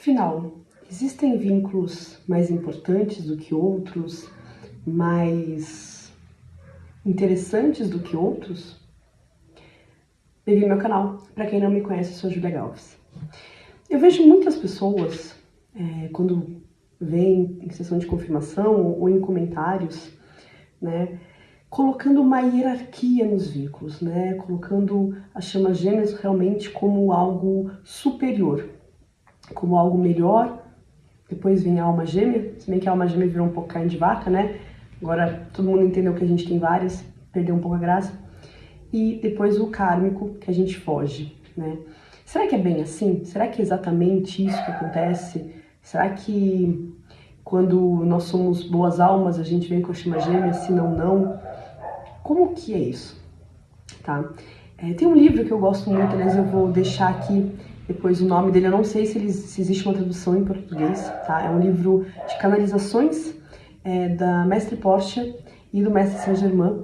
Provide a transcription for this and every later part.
Afinal, existem vínculos mais importantes do que outros, mais interessantes do que outros? Bem-vindo ao meu canal. Para quem não me conhece, eu sou a Júlia Galves. Eu vejo muitas pessoas, quando vêm em sessão de confirmação ou em comentários, né, colocando uma hierarquia nos vínculos, né, colocando as chamas gêmeas realmente como algo superior, como algo melhor. Depois vem a alma gêmea, se bem que a alma gêmea virou um pouco carne de vaca, né? Agora todo mundo entendeu que a gente tem várias, perdeu um pouco a graça. E depois o kármico, que a gente foge, né? Será que é bem assim? Será que é exatamente isso que acontece? Será que quando nós somos boas almas, a gente vem com a chama gêmea, se não? Como que é isso? Tá? Tem um livro que eu gosto muito, aliás, eu vou deixar aqui depois o nome dele, eu não sei se existe uma tradução em português, tá? É um livro de canalizações da Mestre Portia e do Mestre Saint-Germain,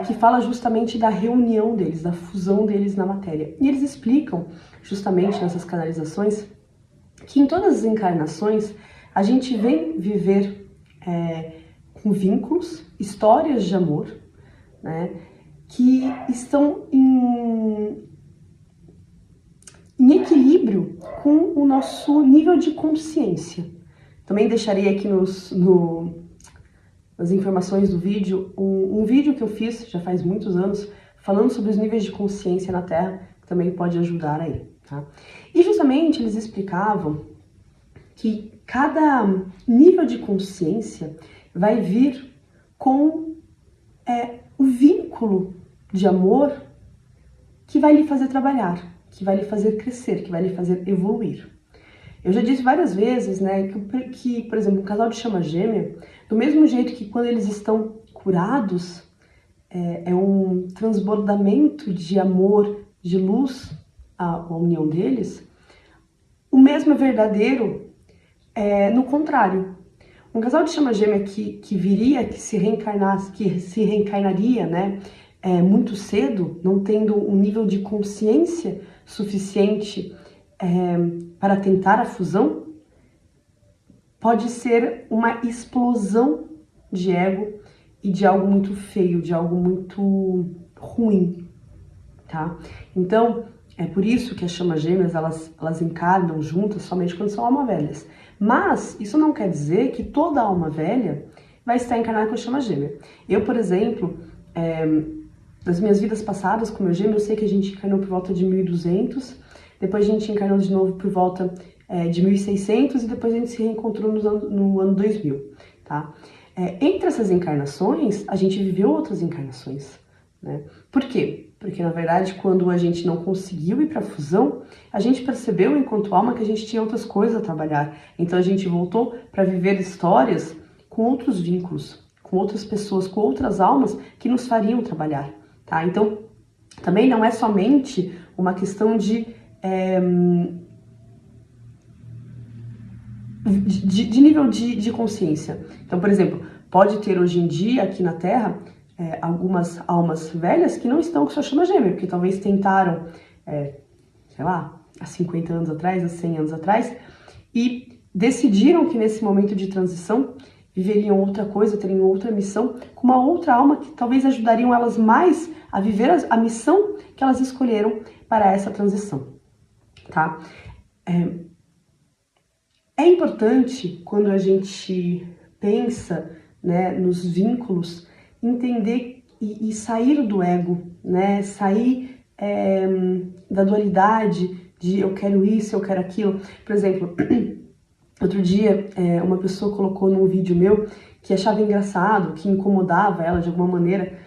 que fala justamente da reunião deles, da fusão deles na matéria. E eles explicam, justamente nessas canalizações, que em todas as encarnações a gente vem viver com vínculos, histórias de amor, né, que estão em equilíbrio com o nosso nível de consciência. Também deixarei aqui nas informações do vídeo um vídeo que eu fiz já faz muitos anos falando sobre os níveis de consciência na Terra, que também pode ajudar aí, tá? E justamente eles explicavam que cada nível de consciência vai vir com o vínculo de amor que vai lhe fazer trabalhar, que vai lhe fazer crescer, que vai lhe fazer evoluir. Eu já disse várias vezes, né, que, por exemplo, um casal de chama gêmea, do mesmo jeito que quando eles estão curados, é um transbordamento de amor, de luz, a união deles, o mesmo é verdadeiro no contrário. Um casal de chama gêmea que se reencarnaria, né, muito cedo, não tendo um nível de consciência suficiente para tentar a fusão, pode ser uma explosão de ego e de algo muito feio, de algo muito ruim, tá? Então, é por isso que as chamas gêmeas, elas encarnam juntas somente quando são alma velhas. Mas isso não quer dizer que toda alma velha vai estar encarnada com a chama gêmea. Eu, por exemplo, das minhas vidas passadas com meu gêmeo, eu sei que a gente encarnou por volta de 1200, depois a gente encarnou de novo por volta de 1600 e depois a gente se reencontrou no ano 2000, tá? Entre essas encarnações, a gente viveu outras encarnações, né? Por quê? Porque, na verdade, quando a gente não conseguiu ir para a fusão, a gente percebeu, enquanto alma, que a gente tinha outras coisas a trabalhar. Então, a gente voltou para viver histórias com outros vínculos, com outras pessoas, com outras almas que nos fariam trabalhar, tá? Então, também não é somente uma questão de nível de consciência. Então, por exemplo, pode ter hoje em dia, aqui na Terra, algumas almas velhas que não estão com sua chama gêmea, porque talvez tentaram, sei lá, há 50 anos atrás, há 100 anos atrás, e decidiram que nesse momento de transição viveriam outra coisa, teriam outra missão, com uma outra alma que talvez ajudariam elas mais a viver a missão que elas escolheram para essa transição, tá? É importante, quando a gente pensa, né, nos vínculos, entender e sair do ego, né? Sair da dualidade de eu quero isso, eu quero aquilo. Por exemplo, outro dia uma pessoa colocou num vídeo meu que achava engraçado, que incomodava ela de alguma maneira,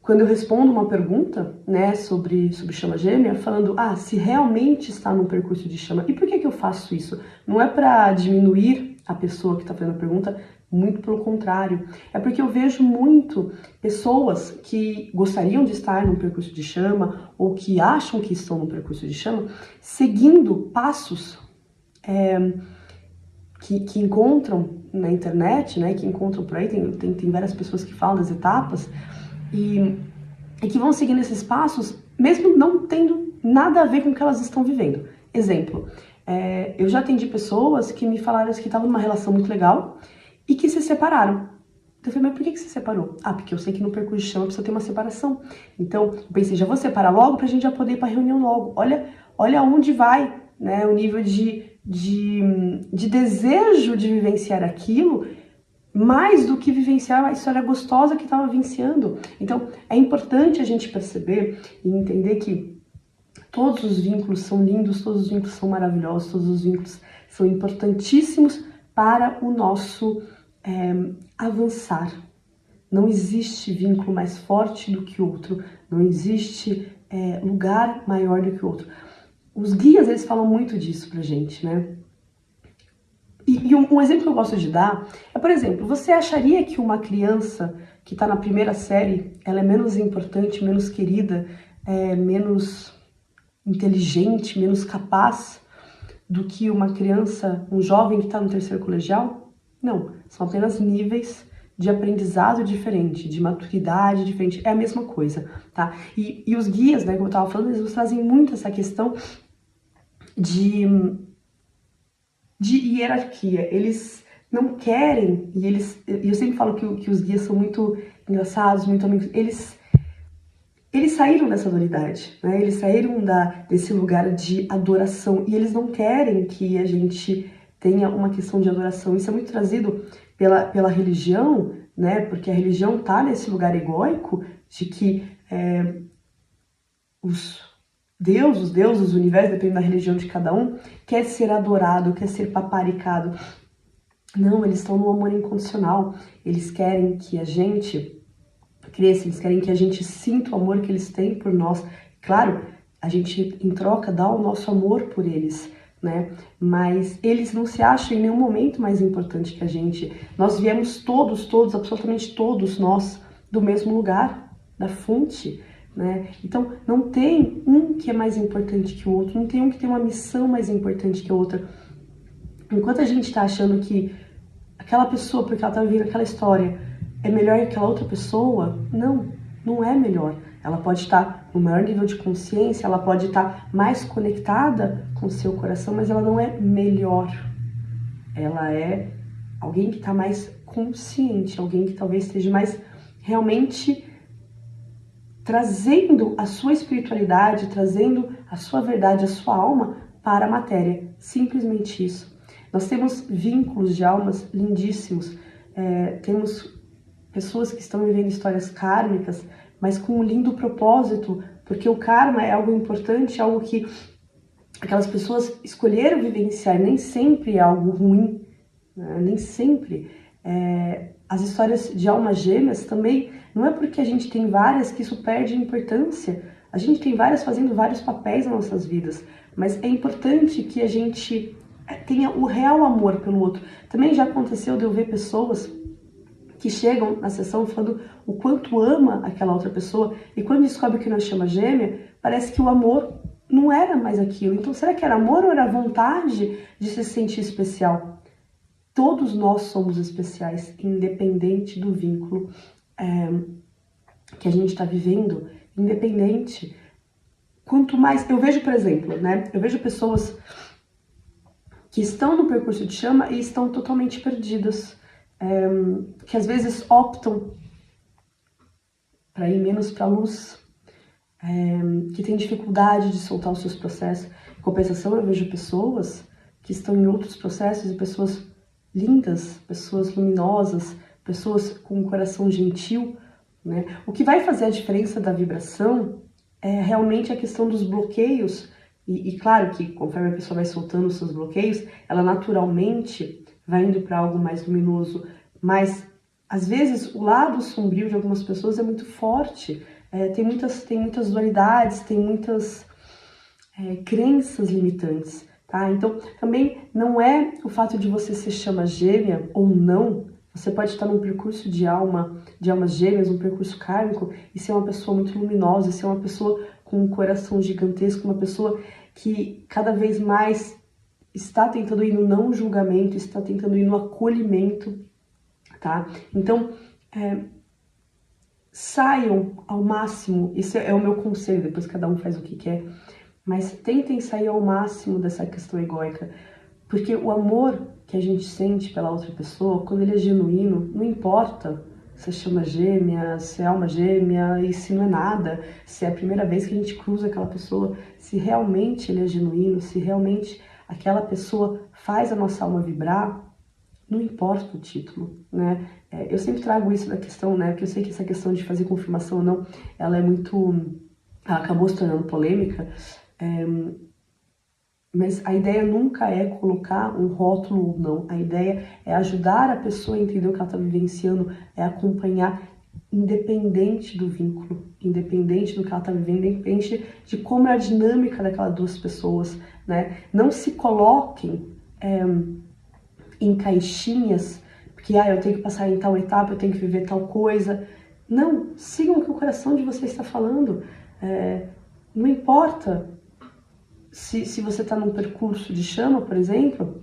quando eu respondo uma pergunta, né, sobre chama gêmea, falando, se realmente está num percurso de chama, e por que eu faço isso? Não é para diminuir a pessoa que está fazendo a pergunta, muito pelo contrário. É porque eu vejo muito pessoas que gostariam de estar num percurso de chama, ou que acham que estão num percurso de chama, seguindo passos que encontram na internet, né, que encontram por aí, tem várias pessoas que falam das etapas, e que vão seguindo esses passos, mesmo não tendo nada a ver com o que elas estão vivendo. Exemplo, Eu já atendi pessoas que me falaram que estavam numa relação muito legal e que se separaram. Eu falei, mas por que se separou? Ah, porque eu sei que no percurso de chama precisa ter uma separação. Então, eu pensei, já vou separar logo pra gente já poder ir pra reunião logo. Olha onde vai, né, o nível de desejo de vivenciar aquilo, mais do que vivenciar a história gostosa que estava vivenciando. Então, é importante a gente perceber e entender que todos os vínculos são lindos, todos os vínculos são maravilhosos, todos os vínculos são importantíssimos para o nosso avançar. Não existe vínculo mais forte do que outro, não existe lugar maior do que outro. Os guias, eles falam muito disso pra gente, né? E um exemplo que eu gosto de dar é, por exemplo, você acharia que uma criança que está na primeira série, ela é menos importante, menos querida, menos inteligente, menos capaz do que uma criança, um jovem que está no terceiro colegial? Não, são apenas níveis de aprendizado diferente, de maturidade diferente, é a mesma coisa, tá? E os guias, né, como eu estava falando, eles trazem muito essa questão de hierarquia. Eles não querem, e eu sempre falo que os guias são muito engraçados, muito amigos, eles saíram dessa dualidade, né? Eles saíram desse lugar de adoração e eles não querem que a gente tenha uma questão de adoração. Isso é muito trazido pela religião, né? Porque a religião tá nesse lugar egóico de que os deuses, o universo, dependendo da religião de cada um, quer ser adorado, quer ser paparicado. Não, eles estão no amor incondicional. Eles querem que a gente cresça, eles querem que a gente sinta o amor que eles têm por nós. Claro, a gente, em troca, dá o nosso amor por eles, né? Mas eles não se acham em nenhum momento mais importante que a gente. Nós viemos todos, absolutamente todos nós, do mesmo lugar, da fonte, né? Então, não tem um que é mais importante que o outro, não tem um que tem uma missão mais importante que a outra. Enquanto a gente tá achando que aquela pessoa, porque ela tá vivendo aquela história, é melhor que aquela outra pessoa, não é melhor. Ela pode estar no maior nível de consciência, ela pode estar mais conectada com o seu coração, mas ela não é melhor. Ela é alguém que está mais consciente, alguém que talvez esteja mais realmente trazendo a sua espiritualidade, trazendo a sua verdade, a sua alma para a matéria. Simplesmente isso. Nós temos vínculos de almas lindíssimos, temos pessoas que estão vivendo histórias kármicas, mas com um lindo propósito, porque o karma é algo importante, algo que aquelas pessoas escolheram vivenciar, nem sempre é algo ruim, né? Nem sempre. As histórias de almas gêmeas também, não é porque a gente tem várias que isso perde importância. A gente tem várias fazendo vários papéis nas nossas vidas, mas é importante que a gente tenha o real amor pelo outro. Também já aconteceu de eu ver pessoas que chegam na sessão falando o quanto ama aquela outra pessoa, e quando descobre que não chama gêmea, parece que o amor não era mais aquilo. Então, será que era amor ou era vontade de se sentir especial? Todos nós somos especiais, independente do vínculo que a gente está vivendo, independente. Quanto mais... Eu vejo, por exemplo, né? Eu vejo pessoas que estão no percurso de chama e estão totalmente perdidas, que às vezes optam para ir menos para a luz, que tem dificuldade de soltar os seus processos. Em compensação, eu vejo pessoas que estão em outros processos e pessoas lindas, pessoas luminosas, pessoas com um coração gentil, né? O que vai fazer a diferença da vibração é realmente a questão dos bloqueios. E claro que conforme a pessoa vai soltando os seus bloqueios, ela naturalmente vai indo para algo mais luminoso. Mas às vezes o lado sombrio de algumas pessoas é muito forte. Tem muitas dualidades, tem muitas crenças limitantes, tá? Então também não é o fato de você ser chama gêmea ou não. Você pode estar num percurso de almas gêmeas, um percurso kármico, e ser uma pessoa muito luminosa, e ser uma pessoa com um coração gigantesco, uma pessoa que cada vez mais está tentando ir no não julgamento, está tentando ir no acolhimento, tá? Então, saiam ao máximo, isso é o meu conselho, depois cada um faz o que quer, mas tentem sair ao máximo dessa questão egóica, porque o amor que a gente sente pela outra pessoa, quando ele é genuíno, não importa se chama gêmea, se é alma gêmea e se não é nada, se é a primeira vez que a gente cruza aquela pessoa, se realmente ele é genuíno, se realmente aquela pessoa faz a nossa alma vibrar, não importa o título, né? Eu sempre trago isso da questão, né? Porque eu sei que essa questão de fazer confirmação ou não, ela é muito... ela acabou se tornando polêmica, mas a ideia nunca é colocar um rótulo ou não. A ideia é ajudar a pessoa a entender o que ela está vivenciando, é acompanhar independente do vínculo, independente do que ela está vivendo, independente de como é a dinâmica daquelas duas pessoas, né? Não se coloquem em caixinhas, porque eu tenho que passar em tal etapa, eu tenho que viver tal coisa. Não, sigam o que o coração de vocês está falando. Não importa se você está num percurso de chama, por exemplo,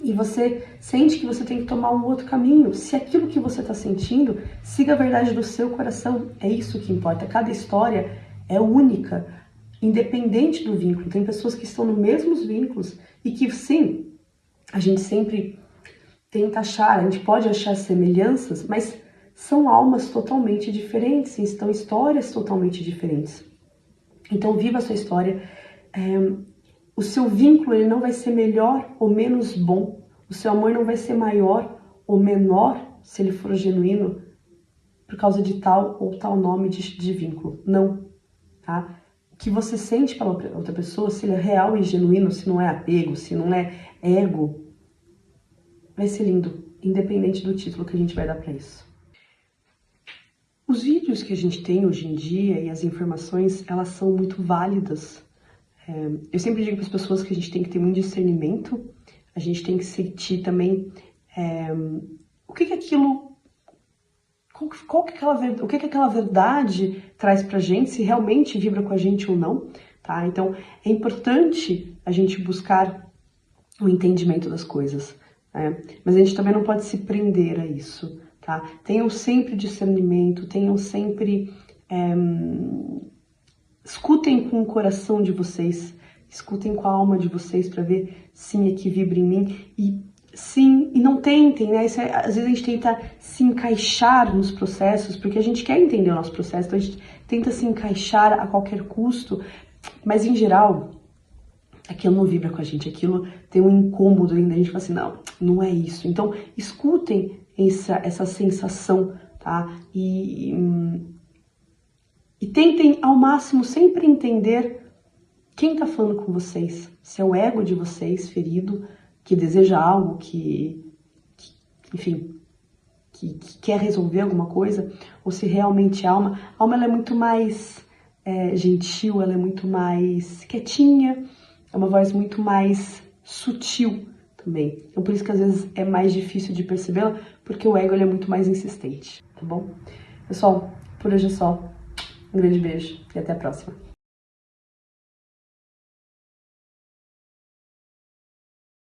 e você sente que você tem que tomar um outro caminho. Se aquilo que você está sentindo, siga a verdade do seu coração. É isso que importa. Cada história é única, independente do vínculo. Tem pessoas que estão nos mesmos vínculos e que, sim, a gente sempre tenta achar, a gente pode achar semelhanças, mas são almas totalmente diferentes, estão histórias totalmente diferentes. Então, viva a sua história. O seu vínculo ele não vai ser melhor ou menos bom. O seu amor não vai ser maior ou menor se ele for genuíno por causa de tal ou tal nome de vínculo. Não, tá? O que você sente pela outra pessoa, se ele é real e genuíno, se não é apego, se não é ego, vai ser lindo, independente do título que a gente vai dar para isso. Os vídeos que a gente tem hoje em dia e as informações, elas são muito válidas. Eu sempre digo para as pessoas que a gente tem que ter muito discernimento, a gente tem que sentir também o que aquilo, o que aquela verdade traz pra gente, se realmente vibra com a gente ou não, tá? Então, é importante a gente buscar o entendimento das coisas, né? Mas a gente também não pode se prender a isso, tá? Tenham sempre discernimento, tenham sempre... escutem com o coração de vocês, escutem com a alma de vocês para ver, sim, é que vibra em mim. E sim, e não tentem, né? Às vezes a gente tenta se encaixar nos processos, porque a gente quer entender o nosso processo, então a gente tenta se encaixar a qualquer custo, mas em geral, aquilo não vibra com a gente, aquilo tem um incômodo ainda, a gente fala assim, não é isso. Então, escutem essa sensação, tá? E tentem ao máximo sempre entender quem tá falando com vocês. Se é o ego de vocês ferido, que deseja algo, enfim, que quer resolver alguma coisa, ou se realmente a alma. A alma ela é muito mais gentil, ela é muito mais quietinha, é uma voz muito mais sutil também. Então por isso que às vezes é mais difícil de percebê-la, porque o ego ele é muito mais insistente, tá bom? Pessoal, por hoje é só. Um grande beijo e até a próxima.